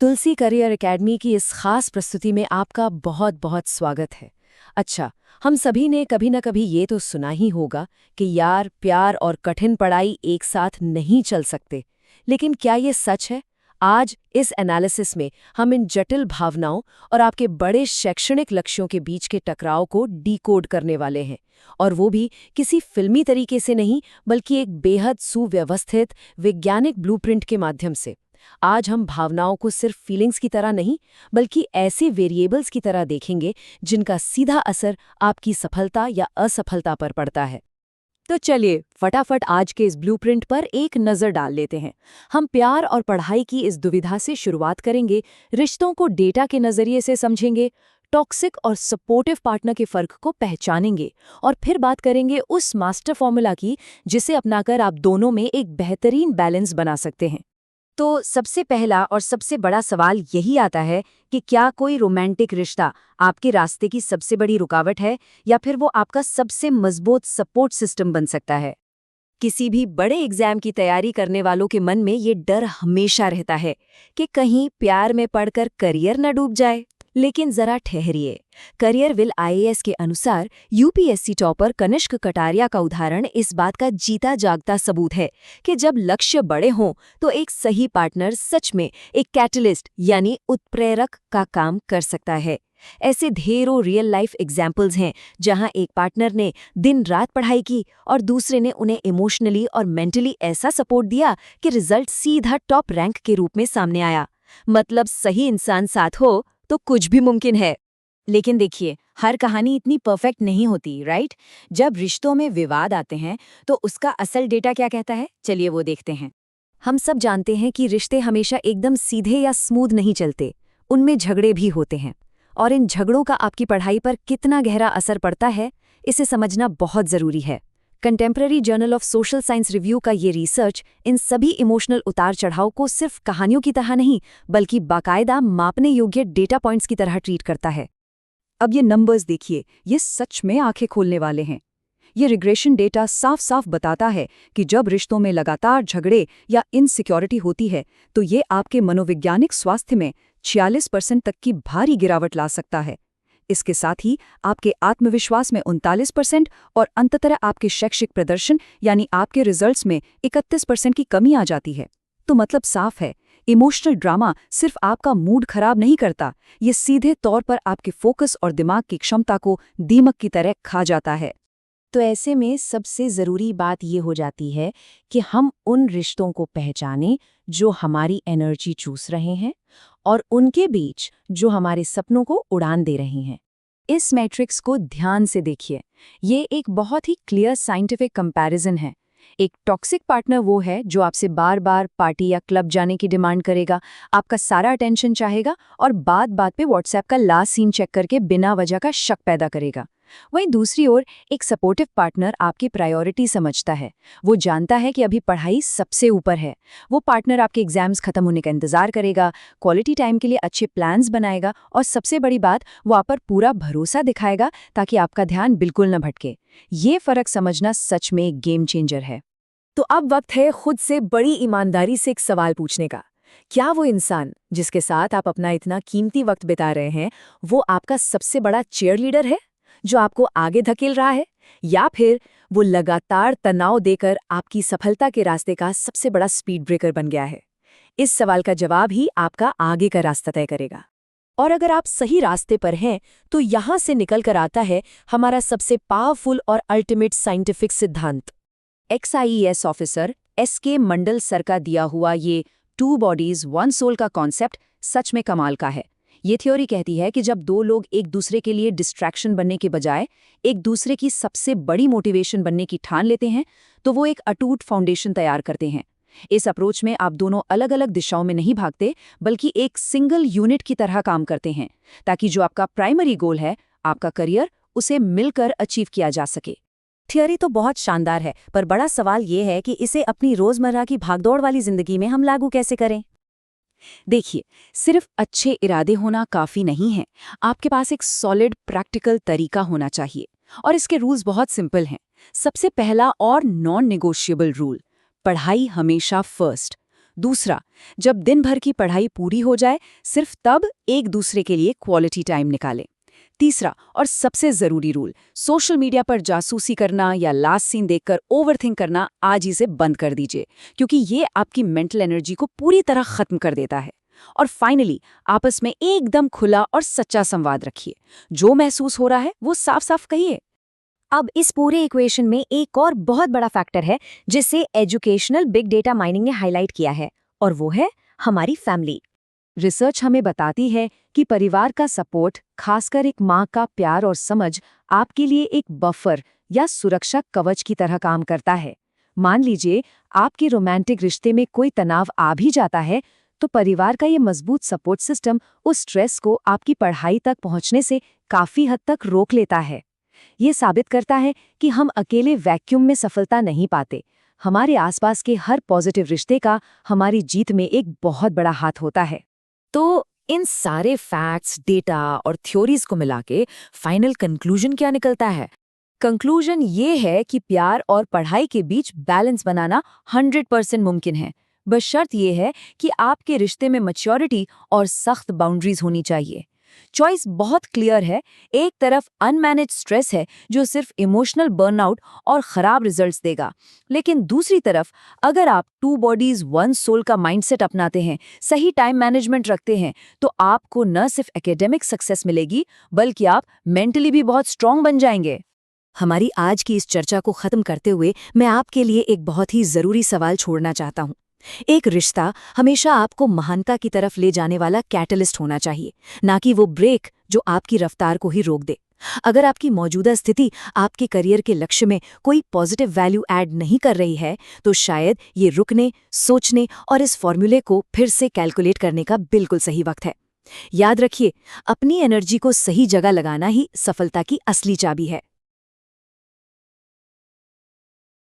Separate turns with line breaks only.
तुलसी career academy की इस खास प्रस्तुति में आपका बहुत बहुत स्वागत है। अच्छा, हम सभी ने कभी न कभी ये तो सुना ही होगा कि यार प्यार और कठिन पढ़ाई एक साथ नहीं चल सकते। लेकिन क्या ये सच है? आज इस एनालिसिस में हम इन जटिल भावनाओं और आपके बड़े शैक्षणिक लक्ष्यों के बीच के टकराव को डिकोड करने वाले हैं। और वो भी किसी फिल्मी तरीके से नहीं, बल्कि एक बेहद सुव्यवस्थित वैज्ञानिक ब्लूप्रिंट के माध्यम से। आज हम भावनाओं को सिर्फ फीलिंग्स की तरह नहीं, बल्कि ऐसे वेरिएबल्स की तरह देखेंगे जिनका सीधा असर आपकी सफलता या असफलता पर पड़ता है। तो चलिए फटाफट आज के इस ब्लूप्रिंट पर एक नज़र डाल लेते हैं। हम प्यार और पढ़ाई की इस दुविधा से शुरुआत करेंगे, रिश्तों को डेटा के नज़रिए से समझेंगे, टॉक्सिक और सपोर्टिव पार्टनर के फर्क को पहचानेंगे और फिर बात करेंगे उस मास्टर फॉर्मूला की जिसे अपनाकर आप दोनों में एक बेहतरीन बैलेंस बना सकते हैं। तो सबसे पहला और सबसे बड़ा सवाल यही आता है कि क्या कोई रोमांटिक रिश्ता आपके रास्ते की सबसे बड़ी रुकावट है या फिर वो आपका सबसे मजबूत सपोर्ट सिस्टम बन सकता है। किसी भी बड़े एग्जाम की तैयारी करने वालों के मन में ये डर हमेशा रहता है कि कहीं प्यार में पड़कर करियर न डूब जाए। लेकिन जरा ठहरिए। करियर विल आईएएस के अनुसार यूपीएससी टॉपर कनिष्क कटारिया का उदाहरण इस बात का जीता जागता सबूत है कि जब लक्ष्य बड़े हों तो एक सही पार्टनर सच में एक कैटलिस्ट यानी उत्प्रेरक का काम कर सकता है। ऐसे ढेरों रियल लाइफ एग्जाम्पल्स हैं जहां एक पार्टनर ने दिन रात पढ़ाई की और दूसरे ने उन्हें इमोशनली और मेंटली ऐसा सपोर्ट दिया कि रिजल्ट सीधा टॉप रैंक के रूप में सामने आया। मतलब सही इंसान साथ हो तो कुछ भी मुमकिन है। लेकिन देखिए, हर कहानी इतनी परफेक्ट नहीं होती, राइट? जब रिश्तों में विवाद आते हैं तो उसका असल डेटा क्या कहता है, चलिए वो देखते हैं। हम सब जानते हैं कि रिश्ते हमेशा एकदम सीधे या स्मूथ नहीं चलते, उनमें झगड़े भी होते हैं। और इन झगड़ों का आपकी पढ़ाई पर कितना गहरा असर पड़ता है, इसे समझना बहुत ज़रूरी है। Contemporary journal of social science review का ये रिसर्च इन सभी इमोशनल उतार चढ़ाव को सिर्फ कहानियों की तरह नहीं, बल्कि बाकायदा मापने योग्य डेटा पॉइंट्स की तरह ट्रीट करता है। अब ये नंबर्स देखिए, ये सच में आंखें खोलने वाले हैं। ये रिग्रेशन डेटा साफ साफ बताता है कि जब रिश्तों में लगातार झगड़े या इनसिक्योरिटी होती है तो ये आपके मनोवैज्ञानिक स्वास्थ्य में 46% तक की भारी गिरावट ला सकता है। इसके साथ ही आपके आत्मविश्वास में 39% और अंततः आपके शैक्षिक प्रदर्शन यानी आपके रिजल्ट्स में 31% की कमी आ जाती है। तो मतलब साफ है, इमोशनल ड्रामा सिर्फ आपका मूड खराब नहीं करता, ये सीधे तौर पर आपके फोकस और दिमाग की क्षमता को दीमक की तरह खा जाता है। तो ऐसे में सबसे ज़रूरी बात ये हो जाती है कि हम उन रिश्तों को पहचानें जो हमारी एनर्जी चूस रहे हैं और उनके बीच जो हमारे सपनों को उड़ान दे रहे हैं। इस मैट्रिक्स को ध्यान से देखिए। ये एक बहुत ही क्लियर साइंटिफिक कंपैरिजन है। एक टॉक्सिक पार्टनर वो है जो आपसे बार बार पार्टी या क्लब जाने की डिमांड करेगा, आपका सारा अटेंशन चाहेगा और बात बात पे व्हाट्सएप का लास्ट सीन चेक करके बिना वजह का शक पैदा करेगा। वहीं दूसरी ओर एक सपोर्टिव पार्टनर आपकी प्रायोरिटी समझता है। वो जानता है कि अभी पढ़ाई सबसे ऊपर है। वो पार्टनर आपके एग्जाम्स खत्म होने का इंतजार करेगा, क्वालिटी टाइम के लिए अच्छे प्लान्स बनाएगा और सबसे बड़ी बात, वो आप पर पूरा भरोसा दिखाएगा ताकि आपका ध्यान बिल्कुल न भटके। ये फर्क समझना सच में एक गेम चेंजर है। तो अब वक्त है खुद से बड़ी ईमानदारी से एक सवाल पूछने का। क्या वो इंसान जिसके साथ आप अपना इतना कीमती वक्त बिता रहे हैं, वो आपका सबसे बड़ा चीयरलीडर है जो आपको आगे धकेल रहा है, या फिर वो लगातार तनाव देकर आपकी सफलता के रास्ते का सबसे बड़ा स्पीड ब्रेकर बन गया है? इस सवाल का जवाब ही आपका आगे का रास्ता तय करेगा। और अगर आप सही रास्ते पर हैं तो यहाँ से निकल कर आता है हमारा सबसे पावरफुल और अल्टीमेट साइंटिफिक सिद्धांत। एक्सआईएएस ऑफिसर एसके मंडल सर का दिया हुआ ये 2 बॉडीज 1 सोल का कॉन्सेप्ट सच में कमाल का है। ये थ्योरी कहती है कि जब दो लोग एक दूसरे के लिए डिस्ट्रैक्शन बनने के बजाय एक दूसरे की सबसे बड़ी मोटिवेशन बनने की ठान लेते हैं तो वो एक अटूट फाउंडेशन तैयार करते हैं। इस अप्रोच में आप दोनों अलग अलग दिशाओं में नहीं भागते, बल्कि एक सिंगल यूनिट की तरह काम करते हैं ताकि जो आपका प्राइमरी गोल है, आपका करियर, उसे मिलकर अचीव किया जा सके। थियरी तो बहुत शानदार है, पर बड़ा सवाल ये है कि इसे अपनी रोजमर्रा की भागदौड़ वाली जिंदगी में हम लागू कैसे करें। देखिए, सिर्फ अच्छे इरादे होना काफी नहीं है, आपके पास एक सॉलिड प्रैक्टिकल तरीका होना चाहिए। और इसके रूल्स बहुत सिंपल हैं। सबसे पहला और नॉन नेगोशिएबल रूल, पढ़ाई हमेशा फर्स्ट।
दूसरा, जब दिन भर की पढ़ाई पूरी हो जाए सिर्फ तब एक दूसरे के लिए क्वालिटी टाइम निकालें। तीसरा और सबसे ज़रूरी रूल, सोशल मीडिया पर जासूसी करना या लास्ट सीन देखकर ओवरथिंक करना आज ही से बंद कर दीजिए, क्योंकि ये आपकी मेंटल एनर्जी को पूरी तरह खत्म कर देता है। और फाइनली, आपस में एकदम खुला और सच्चा संवाद रखिए। जो महसूस हो रहा है वो साफ साफ कहिए।
अब इस पूरे इक्वेशन में एक और बहुत बड़ा फैक्टर है जिसे एजुकेशनल बिग डेटा माइनिंग ने हाईलाइट किया है, और वो है हमारी फैमिली।
रिसर्च हमें बताती है कि परिवार का सपोर्ट, खासकर एक माँ का प्यार और समझ, आपके लिए एक बफर या सुरक्षा कवच की तरह काम करता है। मान लीजिए आपके रोमांटिक रिश्ते में कोई तनाव आ भी जाता है, तो परिवार का ये मजबूत सपोर्ट सिस्टम उस स्ट्रेस को आपकी पढ़ाई तक पहुंचने से काफी हद तक रोक लेता है। ये साबित करता है कि हम अकेले वैक्यूम में सफलता नहीं पाते। हमारे आसपास के हर पॉजिटिव रिश्ते का हमारी जीत में एक बहुत बड़ा हाथ होता है।
तो इन सारे फैक्ट्स, डेटा और थ्योरीज को मिला के फाइनल कंक्लूजन क्या निकलता है? कंक्लूजन ये है कि प्यार और पढ़ाई के बीच बैलेंस बनाना 100% मुमकिन है। बस शर्त ये है कि आपके रिश्ते में मैच्योरिटी और सख्त बाउंड्रीज होनी चाहिए। चॉइस बहुत क्लियर है। एक तरफ अनमैनेज स्ट्रेस है जो सिर्फ इमोशनल बर्नआउट और खराब रिजल्ट्स देगा, लेकिन दूसरी तरफ अगर आप 2 बॉडीज 1 सोल का माइंडसेट अपनाते हैं, सही टाइम मैनेजमेंट रखते हैं, तो आपको न सिर्फ एकेडमिक सक्सेस मिलेगी बल्कि आप मेंटली भी बहुत स्ट्रांग बन जाएंगे।
हमारी आज की इस चर्चा को खत्म करते हुए मैं आपके लिए एक बहुत ही जरूरी सवाल छोड़ना चाहता हूँ। एक रिश्ता हमेशा आपको महानता की तरफ ले जाने वाला कैटलिस्ट होना चाहिए, ना कि वो ब्रेक जो आपकी रफ्तार को ही रोक दे। अगर आपकी मौजूदा स्थिति आपके करियर के लक्ष्य में कोई पॉजिटिव वैल्यू ऐड नहीं कर रही है, तो शायद ये रुकने, सोचने और इस फॉर्मूले को फिर से कैलकुलेट करने का बिल्कुल सही वक्त है। याद रखिए, अपनी एनर्जी को सही जगह लगाना ही सफलता की असली चाबी है।